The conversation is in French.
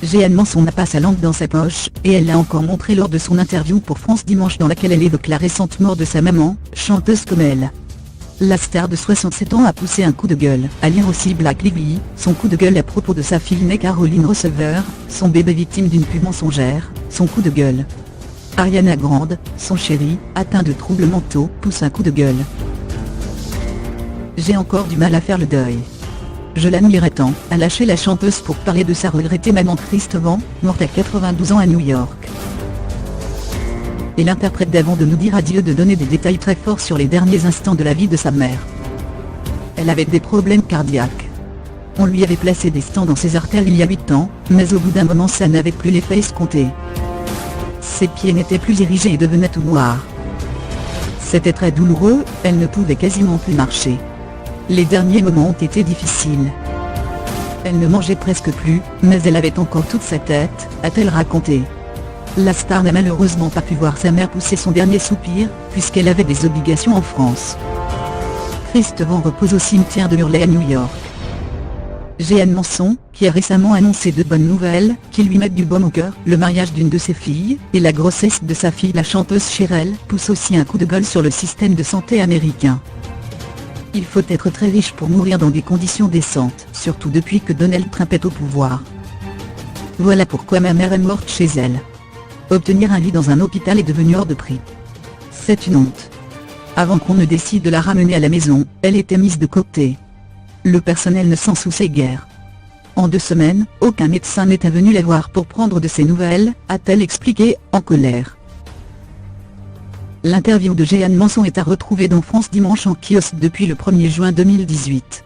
Jeanne Manson n'a pas sa langue dans sa poche, et elle l'a encore montré lors de son interview pour France Dimanche dans laquelle elle évoque la récente mort de sa maman, chanteuse comme elle. La star de 67 ans a poussé un coup de gueule, à lire aussi Black Lively, son coup de gueule à propos de sa fille née Caroline Receveur, son bébé victime d'une pub mensongère, son coup de gueule. Ariana Grande, son chéri, atteint de troubles mentaux, pousse un coup de gueule. J'ai encore du mal à faire le deuil. Je l'admirais tant, a lâché la chanteuse pour parler de sa regrettée maman tristement, morte à 92 ans à New York. Et l'interprète d'avant de nous dire adieu de donner des détails très forts sur les derniers instants de la vie de sa mère. Elle avait des problèmes cardiaques. On lui avait placé des stents dans ses artères il y a 8 ans, mais au bout d'un moment ça n'avait plus l'effet escompté. Ses pieds n'étaient plus érigés et devenaient tout noirs. C'était très douloureux, elle ne pouvait quasiment plus marcher. Les derniers moments ont été difficiles. Elle ne mangeait presque plus, mais elle avait encore toute sa tête, a-t-elle raconté. La star n'a malheureusement pas pu voir sa mère pousser son dernier soupir, puisqu'elle avait des obligations en France. Tristement repose au cimetière de Hurley à New York. Jeanne Manson, qui a récemment annoncé de bonnes nouvelles, qui lui mettent du baume au cœur, le mariage d'une de ses filles, et la grossesse de sa fille la chanteuse Cherelle, pousse aussi un coup de gueule sur le système de santé américain. Il faut être très riche pour mourir dans des conditions décentes, surtout depuis que Donald Trump est au pouvoir. Voilà pourquoi ma mère est morte chez elle. Obtenir un lit dans un hôpital est devenu hors de prix. C'est une honte. Avant qu'on ne décide de la ramener à la maison, elle était mise de côté. Le personnel ne s'en souciait guère. En 2 semaines, aucun médecin n'était venu la voir pour prendre de ses nouvelles, a-t-elle expliqué, en colère. L'interview de Jeanne Manson est à retrouver dans France Dimanche en kiosque depuis le 1er juin 2018.